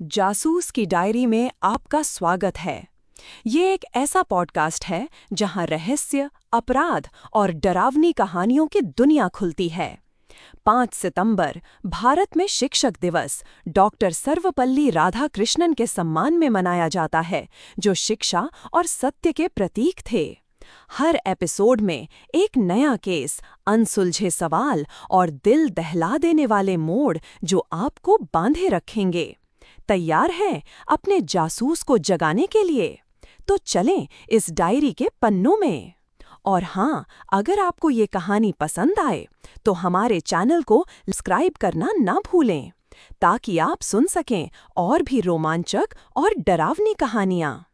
जासूस की डायरी में आपका स्वागत है। ये एक ऐसा पॉडकास्ट है जहां रहस्य, अपराध और डरावनी कहानियों की दुनिया खुलती है। 5 सितंबर भारत में शिक्षक दिवस डॉक्टर सर्वपल्ली राधाकृष्णन के सम्मान में मनाया जाता है, जो शिक्षा और सत्य के प्रतीक थे। हर एपिसोड में एक नया केस, अनसुलझे सवाल और दिल दहला देने वाले मोड़ जो आपको बांधे रखेंगे। तैयार हैं अपने जासूस को जगाने के लिए? तो चलें इस डायरी के पन्नों में। और हाँ, अगर आपको ये कहानी पसंद आए तो हमारे चैनल को सब्सक्राइब करना ना भूलें, ताकि आप सुन सकें और भी रोमांचक और डरावनी कहानियाँ।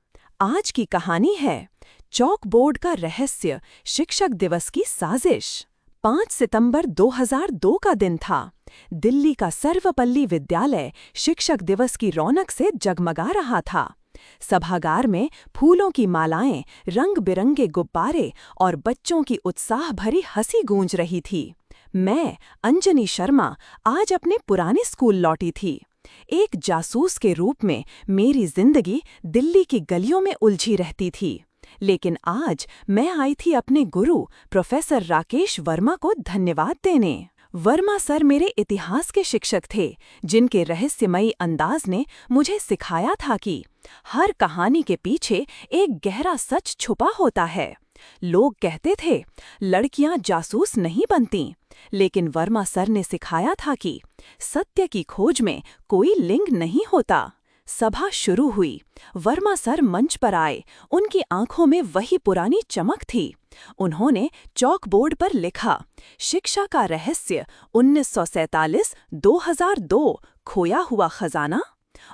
आज की कहानी है चॉक बोर्ड का रहस्य, शिक्षक दिवस की साजिश। 5 सितंबर 2002 का दिन था। दिल्ली का सर्वपल्ली विद्यालय शिक्षक दिवस की रौनक से जगमगा रहा था। सभागार में फूलों की मालाएं, रंग बिरंगे गुब्बारे और बच्चों की उत्साह भरी हंसी गूंज रही थी। मैं, अंजनी शर्मा, आज अपने पुराने स्कूल लौटी थी। एक जासूस के रूप में मेरी जिंदगी दिल्ली की गलियों में उलझी रहती थी, लेकिन आज मैं आई थी अपने गुरु प्रोफेसर राकेश वर्मा को धन्यवाद देने। वर्मा सर मेरे इतिहास के शिक्षक थे, जिनके रहस्यमयी अंदाज ने मुझे सिखाया था कि हर कहानी के पीछे एक गहरा सच छुपा होता है। लोग कहते थे लड़कियां जासूस नहीं बनती, लेकिन वर्मा सर ने सिखाया था कि सत्य की खोज में कोई लिंग नहीं होता। सभा शुरू हुई। वर्मा सर मंच पर आए। उनकी आंखों में वही पुरानी चमक थी। उन्होंने चॉक बोर्ड पर लिखा, शिक्षा का रहस्य 1947-2002 खोया हुआ खजाना।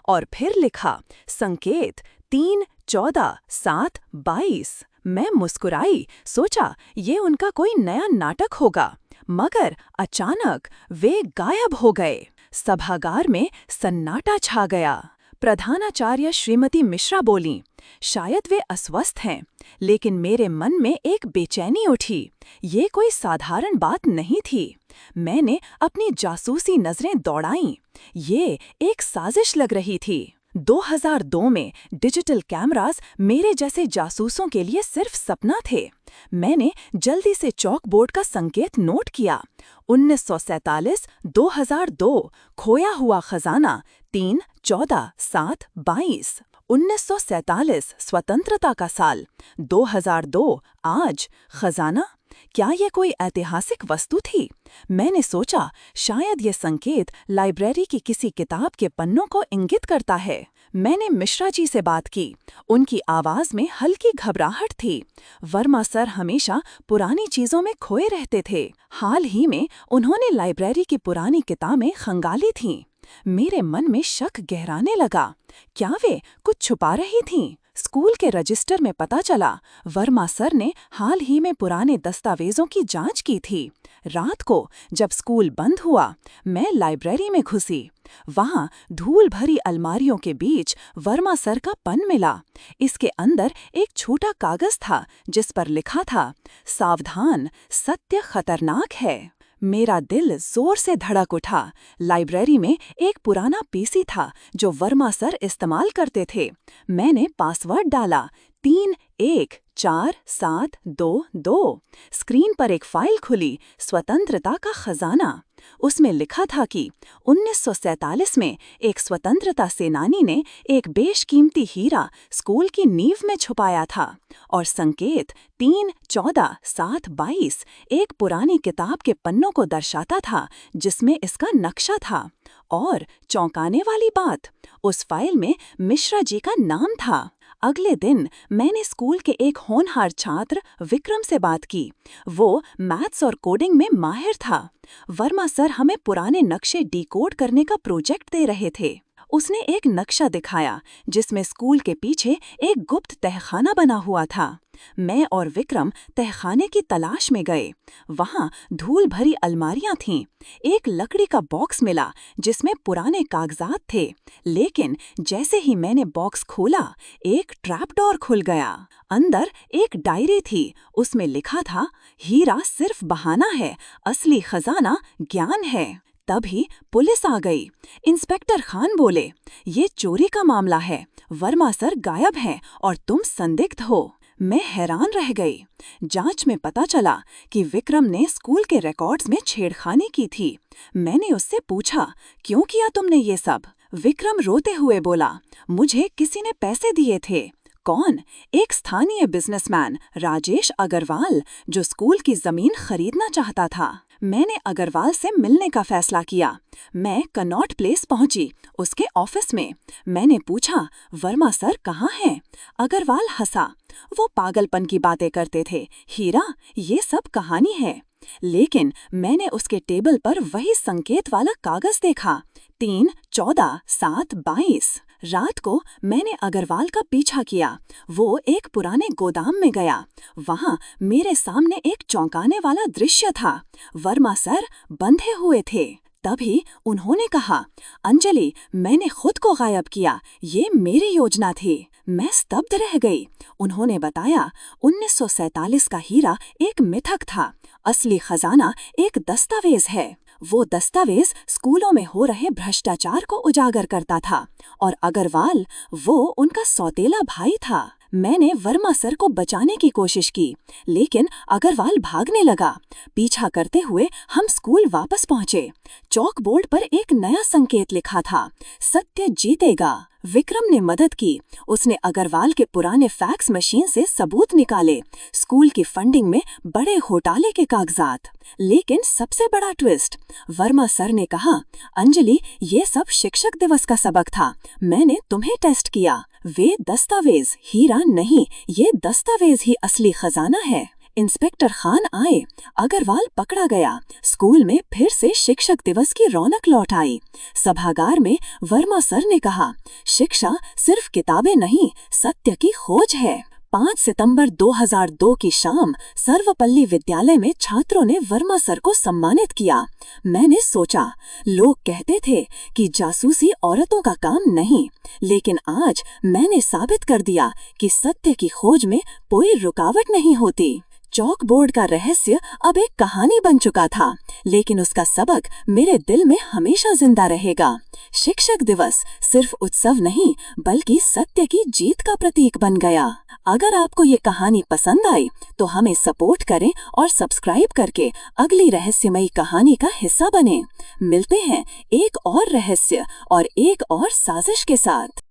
और फिर लिखा, संकेत 3-14-7-22। मैं मुस्कुराई, सोचा ये उनका कोई नया नाटक होगा, मगर अचानक वे गायब हो गए। सभागार में सन्नाटा छा गया। प्रधानाचार्य श्रीमती मिश्रा बोलीं, शायद वे अस्वस्थ हैं, लेकिन मेरे मन में एक बेचैनी उठी। ये कोई साधारण बात नहीं थी। मैंने अपनी जासूसी नजरें दौड़ाईं। ये एक साजिश लग रही थी। 2002 में डिजिटल कैमरास मेरे जैसे जासूसों के लिए सिर्फ सपना थे। मैंने जल्दी से चॉक बोर्ड का संकेत नोट किया। 1947-2002 खोया हुआ खजाना 3-14-7-22। 1947 स्वतंत्रता का साल, 2002 आज खजाना। क्या ये कोई ऐतिहासिक वस्तु थी? मैंने सोचा शायद ये संकेत लाइब्रेरी की किसी किताब के पन्नों को इंगित करता है। मैंने मिश्रा जी से बात की। उनकी आवाज में हल्की घबराहट थी। वर्मा सर हमेशा पुरानी चीजों में खोए रहते थे। हाल ही में उन्होंने लाइब्रेरी की पुरानी किताबें खंगाली थीं। मेरे मन में शक गहराने लगा। क्या वे कुछ छुपा रही थीं? स्कूल के रजिस्टर में पता चला वर्मा सर ने हाल ही में पुराने दस्तावेजों की जांच की थी। रात को जब स्कूल बंद हुआ, मैं लाइब्रेरी में घुसी। वहां धूल भरी अलमारियों के बीच वर्मा सर का पेन मिला। इसके अंदर एक छोटा कागज था जिस पर लिखा था, सावधान, सत्य खतरनाक है। मेरा दिल जोर से धड़क उठा। लाइब्रेरी में एक पुराना पीसी था जो वर्मा सर इस्तेमाल करते थे। मैंने पासवर्ड डाला, 3-1-4-7-2-2। स्क्रीन पर एक फाइल खुली, स्वतंत्रता का खजाना। उसमें लिखा था कि 1947 में एक स्वतंत्रता सेनानी ने एक बेशकीमती हीरा स्कूल की नींव में छुपाया था। और संकेत 3-14-7-22 एक पुरानी किताब के पन्नों को दर्शाता था, जिसमें इसका नक्शा था। और चौंकाने वाली बात, उस फाइल में मिश्रा जी का नाम था। अगले दिन मैंने स्कूल के एक होनहार छात्र विक्रम से बात की। वो मैथ्स और कोडिंग में माहिर था। वर्मा सर हमें पुराने नक्शे डिकोड करने का प्रोजेक्ट दे रहे थे। उसने एक नक्शा दिखाया जिसमें स्कूल के पीछे एक गुप्त तहखाना बना हुआ था। मैं और विक्रम तहखाने की तलाश में गए। वहां धूल भरी अलमारियां थीं। एक लकड़ी का बॉक्स मिला जिसमें पुराने कागजात थे, लेकिन जैसे ही मैंने बॉक्स खोला, एक ट्रैप डोर खुल गया। अंदर एक डायरी थी। उसमें लिखा था, हीरा सिर्फ बहाना है, असली खजाना ज्ञान है। तभी पुलिस आ गई। इंस्पेक्टर खान बोले, ये चोरी का मामला है, वर्मा सर गायब हैं और तुम संदिग्ध हो। मैं हैरान रह गई। जांच में पता चला कि विक्रम ने स्कूल के रिकॉर्ड्स में छेड़खानी की थी। मैंने उससे पूछा, क्यों किया तुमने ये सब? विक्रम रोते हुए बोला, मुझे किसी ने पैसे दिए थे। कौन? एक स्थानीय बिजनेसमैन राजेश अग्रवाल, जो स्कूल की जमीन खरीदना चाहता था। मैंने अग्रवाल से मिलने का फैसला किया। मैं कनॉट प्लेस पहुंची, उसके ऑफिस में। मैंने पूछा, वर्मा सर कहाँ हैं? अग्रवाल हंसा। वो पागलपन की बातें करते थे, हीरा, ये सब कहानी है। लेकिन मैंने उसके टेबल पर वही संकेत वाला कागज देखा, 3/14/7/22। रात को मैंने अग्रवाल का पीछा किया। वो एक पुराने गोदाम में गया। वहाँ मेरे सामने एक चौंकाने वाला दृश्य था। वर्मा सर बंधे हुए थे। तभी उन्होंने कहा, अंजलि, मैंने खुद को गायब किया, ये मेरी योजना थी। मैं स्तब्ध रह गई। उन्होंने बताया, 1947 का हीरा एक मिथक था, असली खजाना एक दस्तावेज है। वो दस्तावेज स्कूलों में हो रहे भ्रष्टाचार को उजागर करता था और अग्रवाल वो उनका सौतेला भाई था। मैंने वर्मा सर को बचाने की कोशिश की, लेकिन अग्रवाल भागने लगा। पीछा करते हुए हम स्कूल वापस पहुंचे। चौक बोर्ड पर एक नया संकेत लिखा था, सत्य जीतेगा। विक्रम ने मदद की। उसने अग्रवाल के पुराने फैक्स मशीन से सबूत निकाले, स्कूल की फंडिंग में बड़े घोटाले के कागजात। लेकिन सबसे बड़ा ट्विस्ट, वर्मा सर ने कहा, अंजलि, ये सब शिक्षक दिवस का सबक था, मैंने तुम्हें टेस्ट किया। वे दस्तावेज हीरा नहीं, ये दस्तावेज ही असली खजाना है। इंस्पेक्टर खान आए, अग्रवाल पकड़ा गया। स्कूल में फिर से शिक्षक दिवस की रौनक लौट आई। सभागार में वर्मा सर ने कहा, शिक्षा सिर्फ किताबें नहीं, सत्य की खोज है। 5 सितंबर 2002 की शाम सर्वपल्ली विद्यालय में छात्रों ने वर्मा सर को सम्मानित किया। मैंने सोचा, लोग कहते थे कि जासूसी औरतों का काम नहीं, लेकिन आज मैंने साबित कर दिया कि सत्य की खोज में कोई रुकावट नहीं होती। चौक बोर्ड का रहस्य अब एक कहानी बन चुका था, लेकिन उसका सबक मेरे दिल में हमेशा जिंदा रहेगा। शिक्षक दिवस सिर्फ उत्सव नहीं, बल्कि सत्य की जीत का प्रतीक बन गया। अगर आपको ये कहानी पसंद आई तो हमें सपोर्ट करें और सब्सक्राइब करके अगली रहस्यमयी कहानी का हिस्सा बने। मिलते हैं एक और रहस्य और एक और साजिश के साथ।